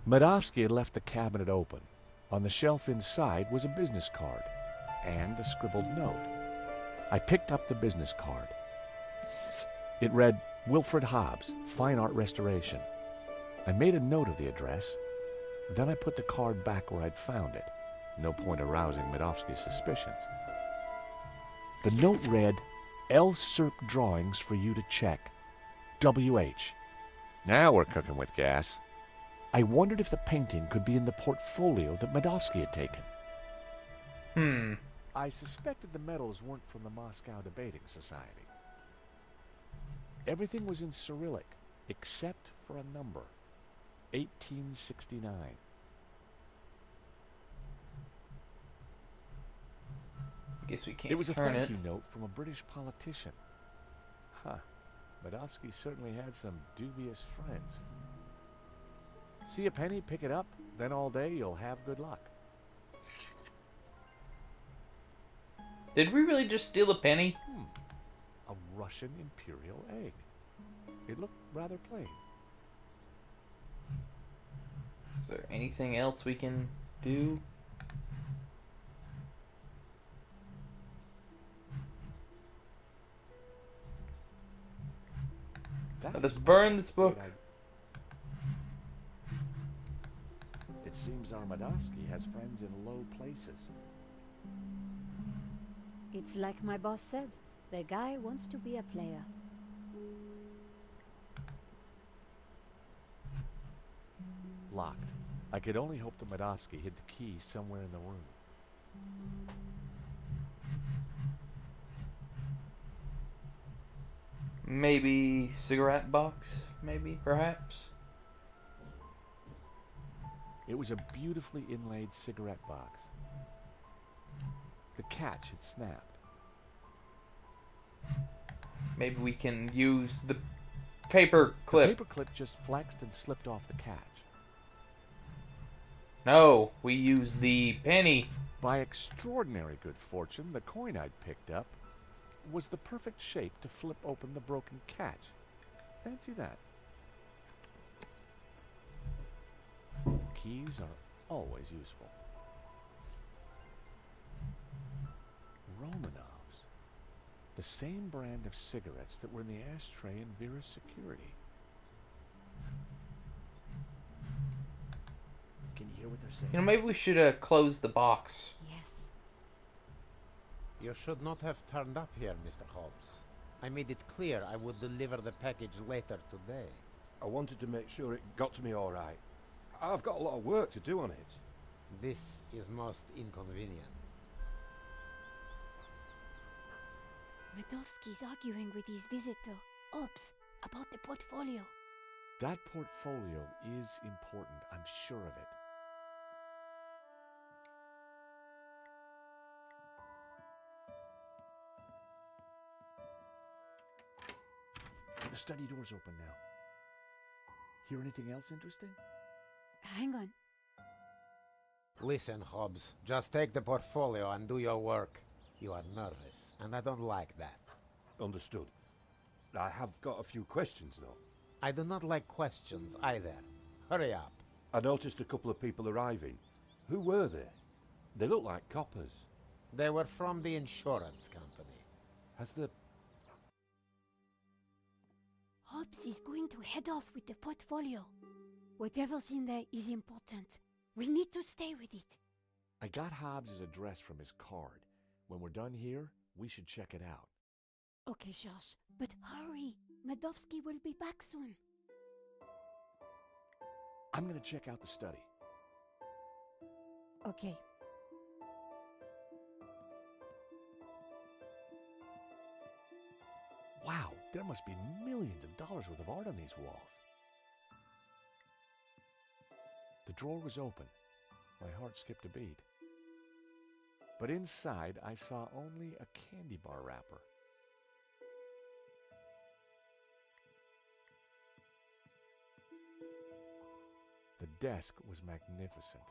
Medovsky had left the cabinet open. On the shelf inside was a business card and a scribbled note. I picked up the business card. It read, Wilfred Hobbs, Fine Art Restoration. I made a note of the address. Then I put the card back where I'd found it. No point arousing Medovsky's suspicions. The note read, L. Serp drawings for you to check. W.H. Now we're cooking with gas. I wondered if the painting could be in the portfolio that Medovsky had taken. I suspected the medals weren't from the Moscow Debating Society. Everything was in Cyrillic, except for a number. 1869. Guess we can't. It was a turn thank it. you note from a British politician. Medovsky certainly had some dubious friends. See a penny, pick it up, then all day you'll have good luck. Did we really just steal a penny? A Russian imperial egg. It looked rather plain. Is there anything else we can do? Let us burn this book. It seems our Medovsky has friends in low places. It's like my boss said. The guy wants to be a player. Locked. I could only hope that Medovsky hid the key somewhere in the room. Maybe cigarette box? Maybe, perhaps? It was a beautifully inlaid cigarette box. The catch had snapped. Maybe we can use the paper clip. The paper clip just flexed and slipped off the catch. No, we use the penny. By extraordinary good fortune, the coin I'd picked up was the perfect shape to flip open the broken catch. Fancy that. Keys are always useful. Romanovs. The same brand of cigarettes that were in the ashtray in Vera's security. Can you hear what they're saying? You know, maybe we should close the box. Yes. You should not have turned up here, Mr. Hobbs. I made it clear I would deliver the package later today. I wanted to make sure it got to me all right. I've got a lot of work to do on it. This is most inconvenient. Medovsky's arguing with his visitor, Ops, about the portfolio. That portfolio is important, I'm sure of it. The study door's open now. Hear anything else interesting? Hang on. Listen, Hobbs, just take the portfolio and do your work. You are nervous, and I don't like that. Understood. I have got a few questions, though. I do not like questions either. Hurry up. I noticed a couple of people arriving. Who were they? They look like coppers. They were from the insurance company. Has the... Hobbs is going to head off with the portfolio. Whatever's in there is important. We need to stay with it. I got Hobbs' address from his card. When we're done here, we should check it out. Okay, Josh, but hurry. Medovsky will be back soon. I'm gonna check out the study. Okay. Wow, there must be millions of dollars worth of art on these walls. The drawer was open. My heart skipped a beat. But inside, I saw only a candy bar wrapper. The desk was magnificent.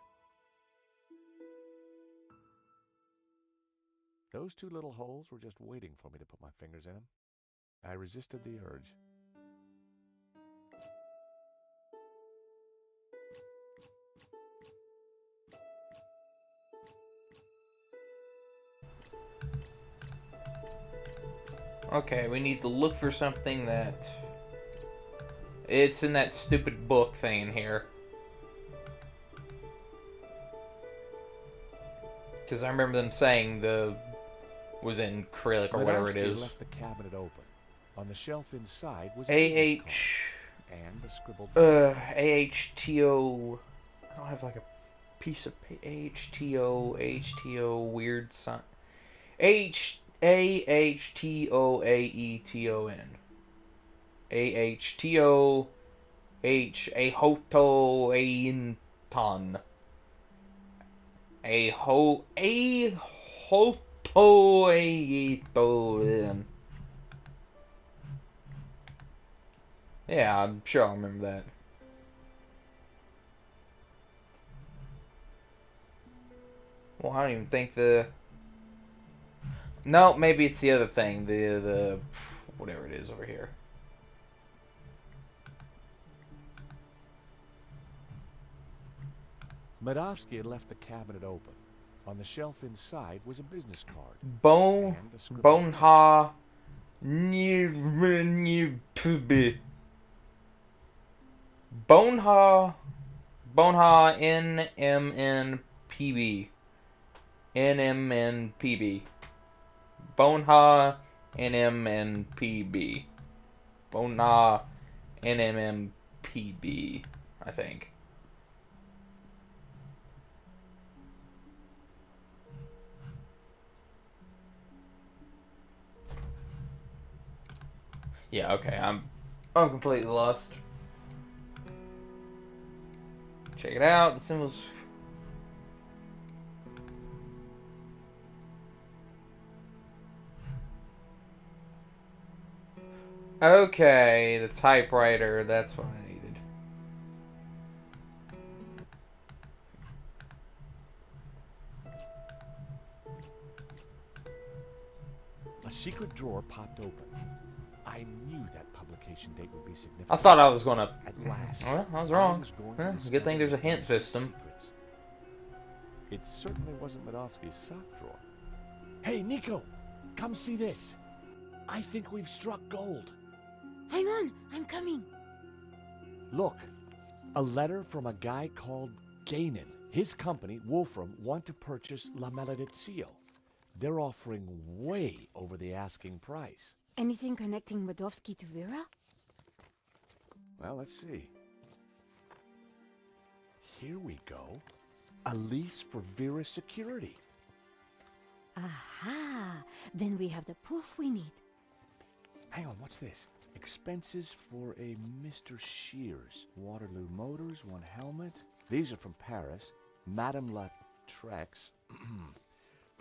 Those two little holes were just waiting for me to put my fingers in them. I resisted the urge. Okay, we need to look for something that... It's in that stupid book thing in here. Because I remember them saying the... was in acrylic or whatever it Medowski is. left the cabinet open. On the shelf inside was a business card and a scribbled AHTO... I don't have like a piece of AHTO weird sign. AHTOAETON. AHTO Ahoto Ainton. Ahotoaeton. Yeah, I'm sure I'll remember that. Well, I don't even think the... No, maybe it's the other thing. The whatever it is over here. Medowski had left the cabinet open. On the shelf inside was a business card. Bone... and a scribbled Boneha... Boneha... Boneha NMNPB. NMNPB. Boneha NMNPB. Boneha NMNPB, I think. Yeah, okay, I'm completely lost. Check it out, the symbols. Okay, the typewriter, that's what I needed. A secret drawer popped open. I knew that publication date would be significant. I thought I was gonna... At last. Well, I was I wrong. was going Well, to it's a good thing there's a discover hint the system. secrets. It certainly wasn't Medowski's sock drawer. Hey, Nico! Come see this! I think we've struck gold. Hang on, I'm coming. Look, a letter from a guy called Gainan. His company, Wolfram, want to purchase La Maledizio. They're offering way over the asking price. Anything connecting Medowski to Vera? Well, let's see. Here we go. A lease for Vera's security. Aha! Then we have the proof we need. Hang on, what's this? Expenses for a Mr. Shears. Waterloo Motors, one helmet. These are from Paris. Madame La Trex.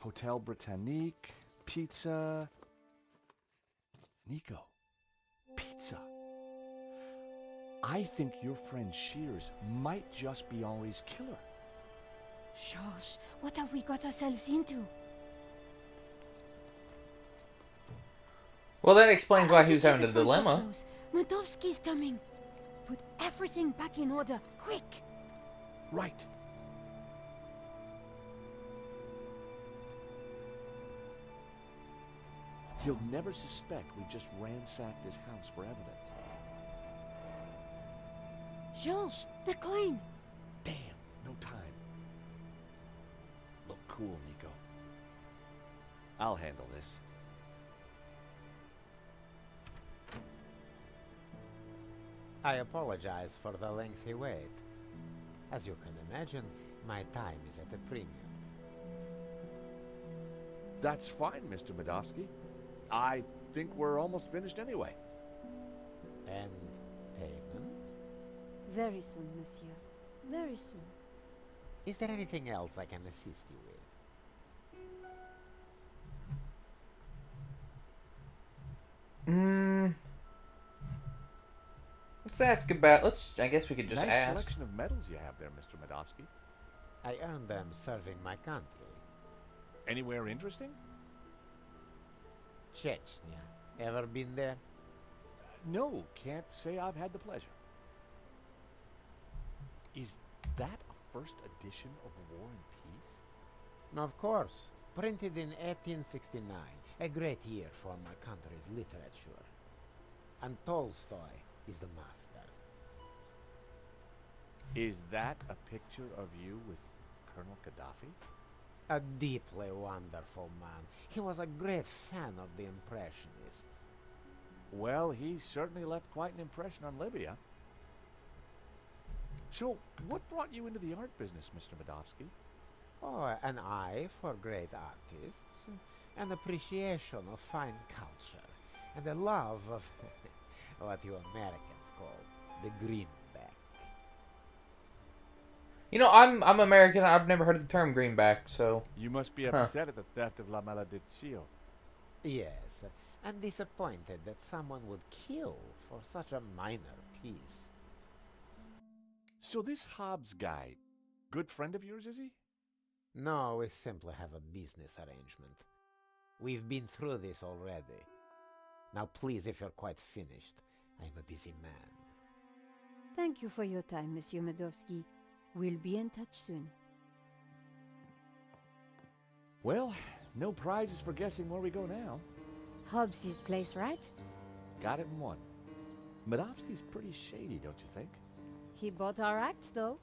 Hotel Britannique. Pizza. Nico. Pizza. I think your friend Shears might just be Henri's killer. George, what have we got ourselves into? Well, that explains why he was Just having a take the front door dilemma. close. Medowski's coming. Put everything back in order, quick! Right. He'll never suspect we just ransacked his house for evidence. George, the coin! Damn, no time. Look cool, Nico. I'll handle this. I apologize for the lengthy wait. As you can imagine, my time is at a premium. That's fine, Mr. Medowski. I think we're almost finished anyway. And payment? Very soon, monsieur. Very soon. Is there anything else I can assist you with? Let's ask about... I guess we could just nice ask. collection of medals you have there, Mr. Medowski. I earned them serving my country. Anywhere interesting? Chechnya. Ever been there? No, can't say I've had the pleasure. Is that a first edition of War and Peace? Of course. Printed in 1869. A great year for my country's literature. And Tolstoy is the master. Is that a picture of you with Colonel Gaddafi? A deeply wonderful man. He was a great fan of the Impressionists. Well, he certainly left quite an impression on Libya. So, what brought you into the art business, Mr. Medovsky? Oh, an eye for great artists, an appreciation of fine culture, and a love of what you Americans call the greenback. You know, I'm American. I've never heard of the term greenback, so You must be upset at the theft of La Malediccio. Yes, and disappointed that someone would kill for such a minor piece. So this Hobbs guy, good friend of yours, is he? No, we simply have a business arrangement. We've been through this already. Now please, if you're quite finished, I'm a busy man. Thank you for your time, Monsieur Medovsky. We'll be in touch soon. Well, no prizes for guessing where we go now. Hobbs' place, right? Got it in one. Medovsky's pretty shady, don't you think? He bought our act, though.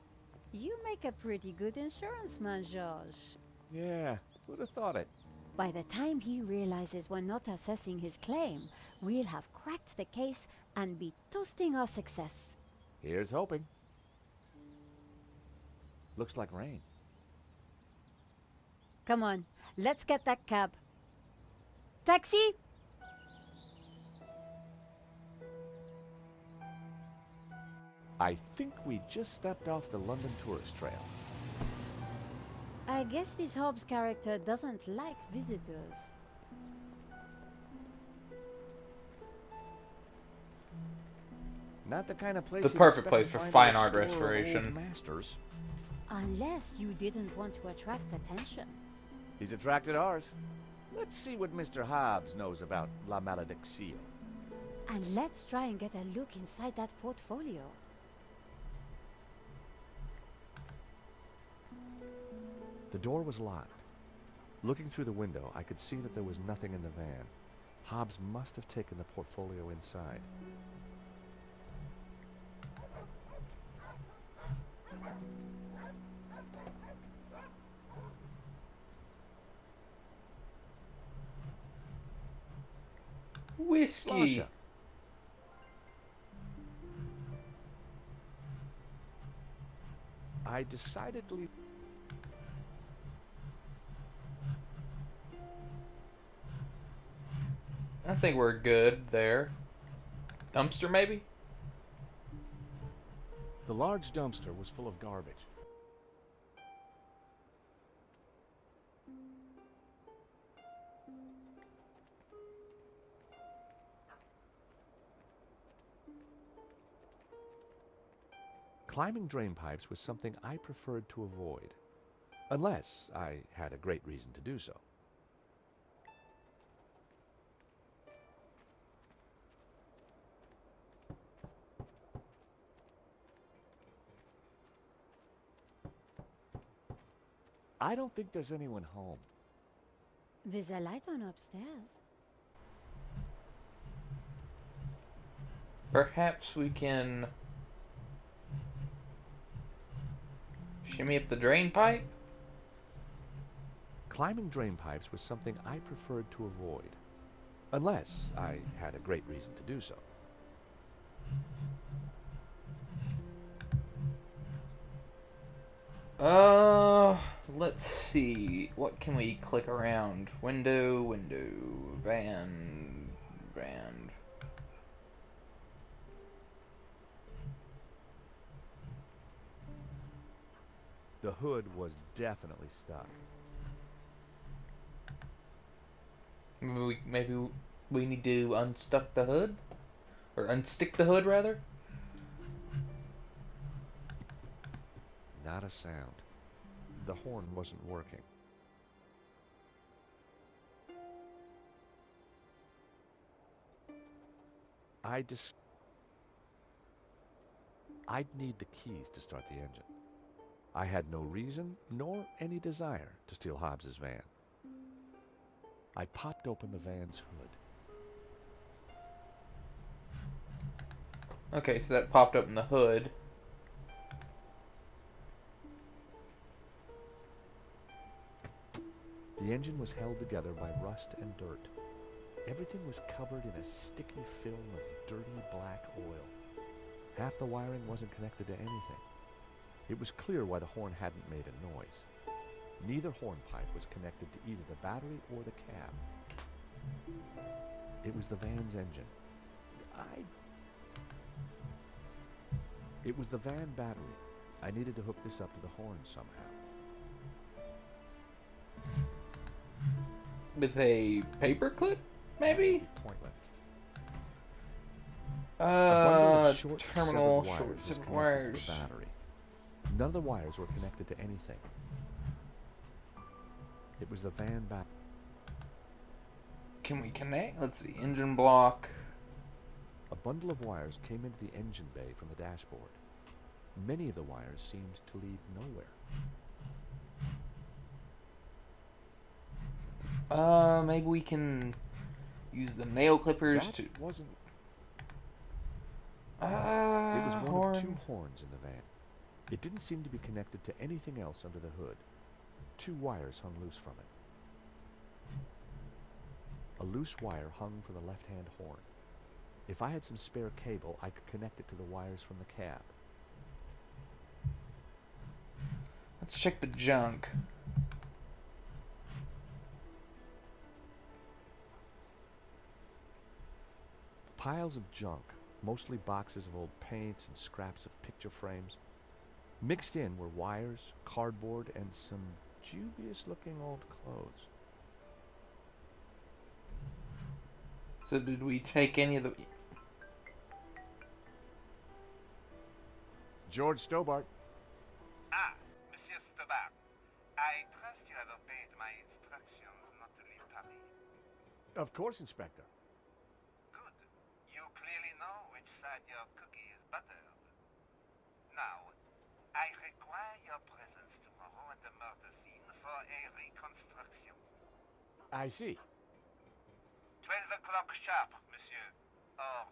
You make a pretty good insurance man, Georges. Yeah, who'd have thought it? By the time he realizes we're not assessing his claim, we'll have cracked the case and be toasting our success. Here's hoping. Looks like rain. Come on, let's get that cab. Taxi! I think we just stepped off the London tourist trail. I guess this Hobbs character doesn't like visitors. Not the kind of place The you'd perfect expect place to for find fine in a art store of restoration. old masters. Unless you didn't want to attract attention. He's attracted ours. Let's see what Mr. Hobbs knows about La Malediccio. And let's try and get a look inside that portfolio. The door was locked. Looking through the window, I could see that there was nothing in the van. Hobbs must have taken the portfolio inside. whiskey. Slasha. I decidedly... I think we're good there. Dumpster, maybe? The large dumpster was full of garbage. Climbing drain pipes was something I preferred to avoid, unless I had a great reason to do so. I don't think there's anyone home. There's a light on upstairs. Perhaps we can shimmy up the drain pipe? Climbing drain pipes was something I preferred to avoid, unless I had a great reason to do so. Let's see. What can we click around? Window, window, van. The hood was definitely stuck. Maybe we need to unstuck the hood? Or unstick the hood, rather? Not a sound. The horn wasn't working. I'd need the keys to start the engine. I had no reason nor any desire to steal Hobbs's van. I popped open the van's hood. Okay, so that popped up in the hood. The engine was held together by rust and dirt. Everything was covered in a sticky film of dirty black oil. Half the wiring wasn't connected to anything. It was clear why the horn hadn't made a noise. Neither hornpipe was connected to either the battery or the cab. It was the van's engine. It was the van battery. I needed to hook this up to the horn somehow. With a paper clip, maybe? Pointless. Terminal, severed short was severed connected wires. to the battery. None of the wires were connected to anything. It was the van battery. Can we connect? Let's see. Engine block. A bundle of wires came into the engine bay from the dashboard. Many of the wires seemed to lead nowhere. Maybe we can use the nail clippers That to. wasn't. It was one horn. of two horns in the van. It didn't seem to be connected to anything else under the hood. Two wires hung loose from it. A loose wire hung from the left-hand horn. If I had some spare cable, I could connect it to the wires from the cab. Let's check the junk. Piles of junk, mostly boxes of old paints and scraps of picture frames. Mixed in were wires, cardboard, and some dubious-looking old clothes. So did we take any of the... George Stobart. Ah, Monsieur Stobart. I trust you have obeyed my instructions not to leave Paris. Of course, Inspector. Good. You clearly know which side your cookie is buttered. Now, I require your presence tomorrow at the murder scene for a reconstruction. I see. 12 o'clock sharp, monsieur. Or,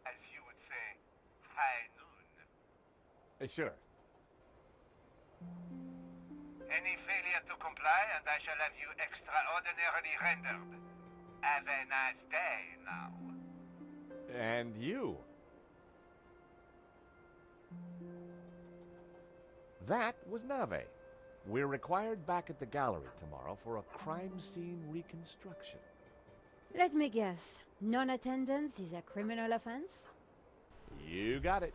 as you would say, high noon. Sure. Any failure to comply, and I shall have you extraordinarily rendered. Have a nice day now. And you. That was Nave. We're required back at the gallery tomorrow for a crime scene reconstruction. Let me guess. Non-attendance is a criminal offense? You got it.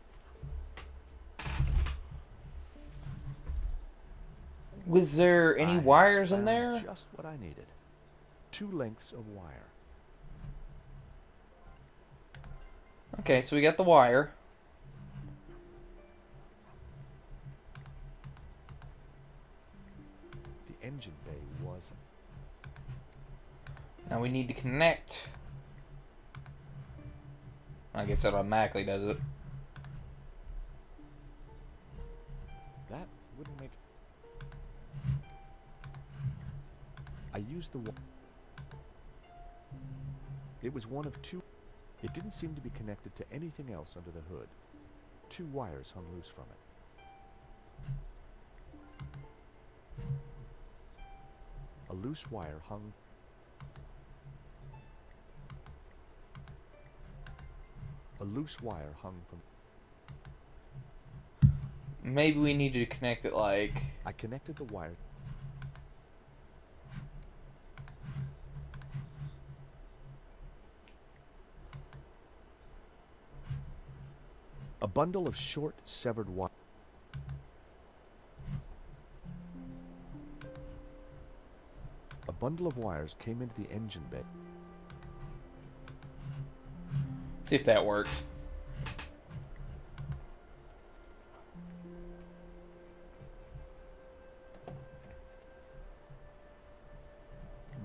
Was there any I wires in found there? Just what I needed. 2 lengths of wire. Okay, so we got the wire. The engine bay wasn't. Now we need to connect. I guess that automatically does it. That wouldn't make. I used the. It was one of 2. It didn't seem to be connected to anything else under the hood. 2 wires hung loose from it. A loose wire hung. A loose wire hung from. Maybe we need to connect it like... I connected the wire. A bundle of short, severed wire. A bundle of wires came into the engine bay. See if that worked.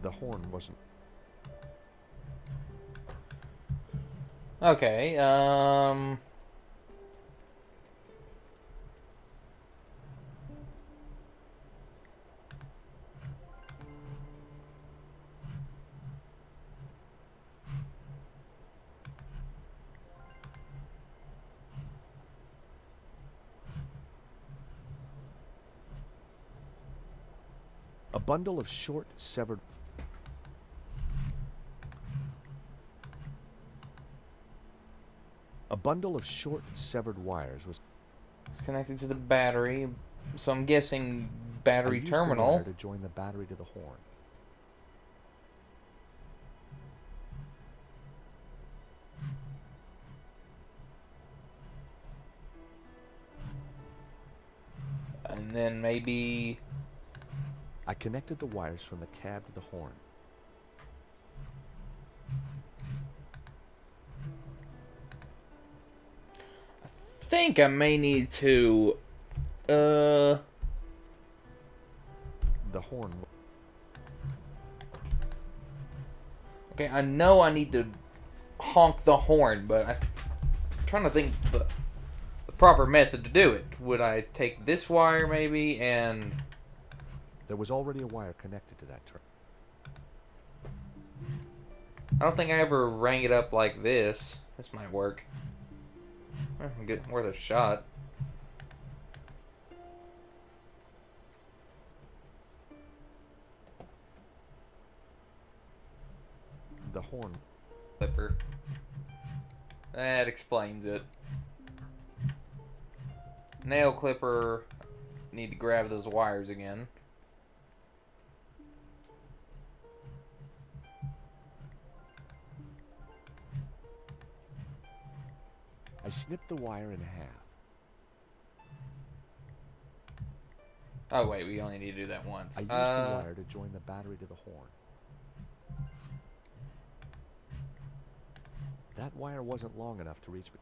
The horn wasn't. Okay, bundle of short, severed... A bundle of short, severed wires was... It's connected to the battery, so I'm guessing I battery used terminal. the wire to join the battery to the horn. And then maybe... I connected the wires from the cab to the horn. I think I may need to... The horn... Okay, I know I need to honk the horn, but I'm trying to think the proper method to do it. Would I take this wire maybe and... There was already a wire connected to that terminal. I don't think I ever rang it up like this. This might work. Good, worth a shot. The horn... Clipper. That explains it. Nail clipper. Need to grab those wires again. I snipped the wire in half. Oh wait, we only need to do that once. I used the wire to join the battery to the horn. That wire wasn't long enough to reach me.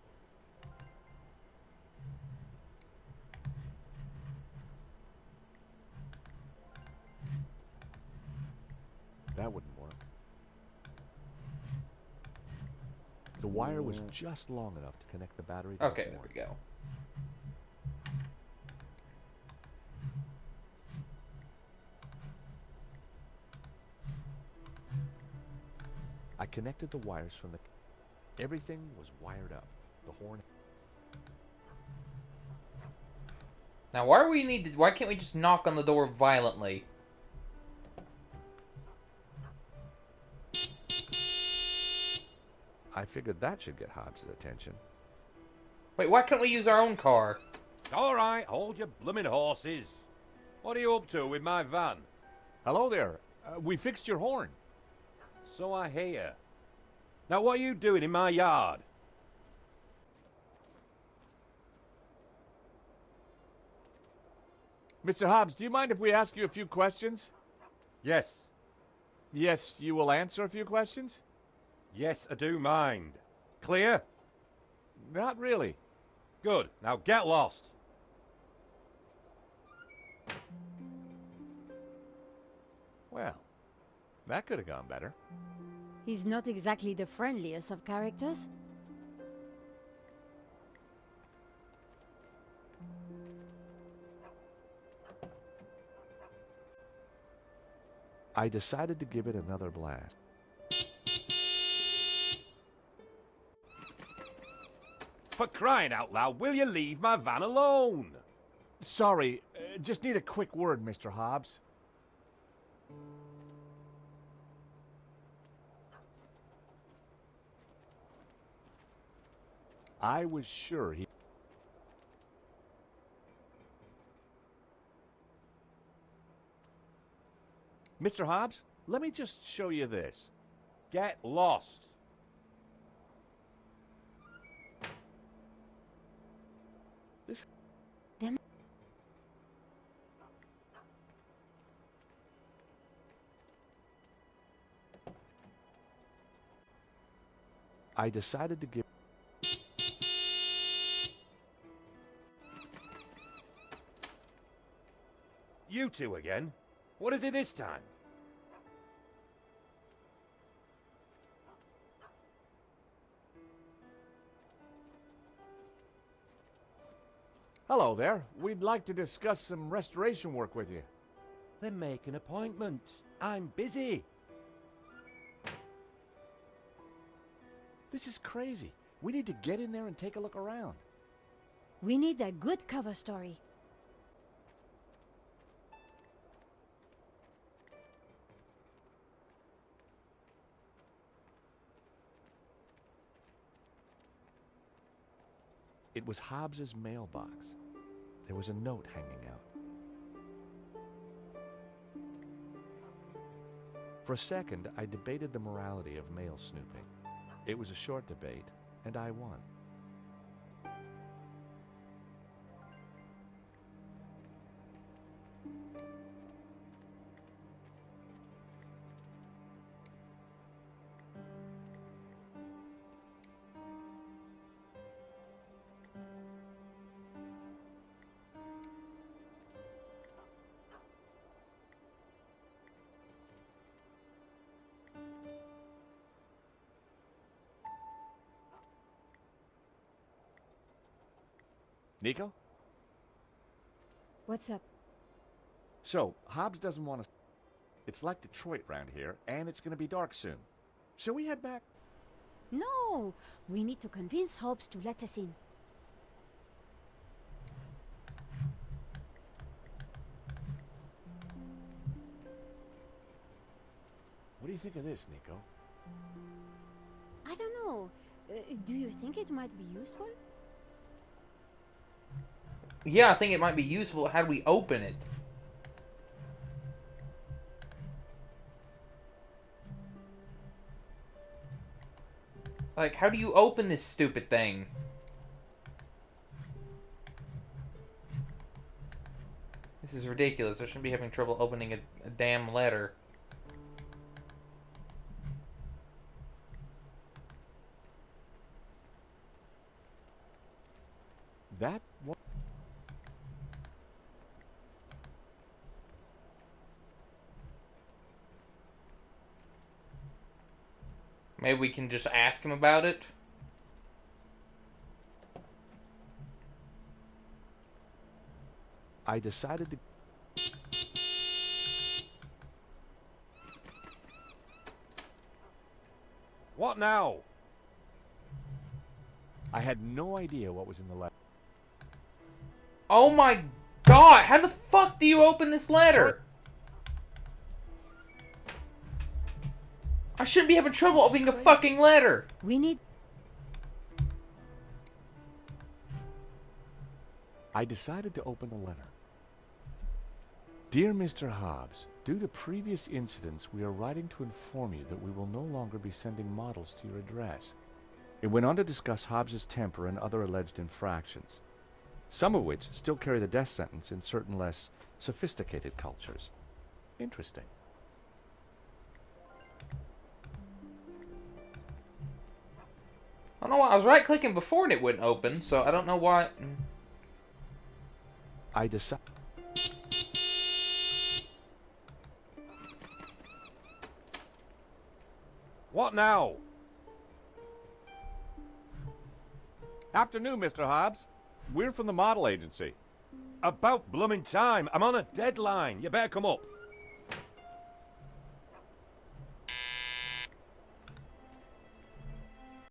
That wouldn't work. The wire was just long enough to connect the battery to Okay, the there horn. we go. I connected the wires from the... Everything was wired up. The horn... Now, why can't we just knock on the door violently? I figured that should get Hobbs' attention. Wait, why can't we use our own car? All right, hold your blooming horses. What are you up to with my van? Hello there. We fixed your horn. So I hear. Now, what are you doing in my yard? Mr. Hobbs, do you mind if we ask you a few questions? Yes. Yes, you will answer a few questions? Yes, I do mind. Clear? Not really. Good. Now get lost. Well, that could have gone better. He's not exactly the friendliest of characters. I decided to give it another blast. For crying out loud, will you leave my van alone? Sorry, just need a quick word, Mr. Hobbs. I was sure he... Mr. Hobbs, let me just show you this. Get lost. This... Them- I decided to give... You two again? What is it this time? Hello there. We'd like to discuss some restoration work with you. Then make an appointment. I'm busy. This is crazy. We need to get in there and take a look around. We need a good cover story. It was Hobbs's mailbox. There was a note hanging out. For a second, I debated the morality of mail snooping. It was a short debate, and I won. Nico? What's up? So, Hobbs doesn't want to... It's like Detroit round here, and it's going to be dark soon. Shall we head back? No! We need to convince Hobbs to let us in. What do you think of this, Nico? I don't know. Do you think it might be useful? Yeah, I think it might be useful. How do we open it? Like, how do you open this stupid thing? This is ridiculous. I shouldn't be having trouble opening a damn letter. That... What? Maybe we can just ask him about it? I decided to... What now? I had no idea what was in the letter. Oh my god! How the fuck do you open this letter? I shouldn't be having trouble opening a fucking letter! We need... I decided to open the letter. Dear Mr. Hobbs, due to previous incidents, we are writing to inform you that we will no longer be sending models to your address. It went on to discuss Hobbs's temper and other alleged infractions, some of which still carry the death sentence in certain less sophisticated cultures. Interesting. I don't know why. I was right-clicking before and it wouldn't open, so I don't know why. I decided... What now? Afternoon, Mr. Hobbs. We're from the model agency. About blooming time. I'm on a deadline. You better come up.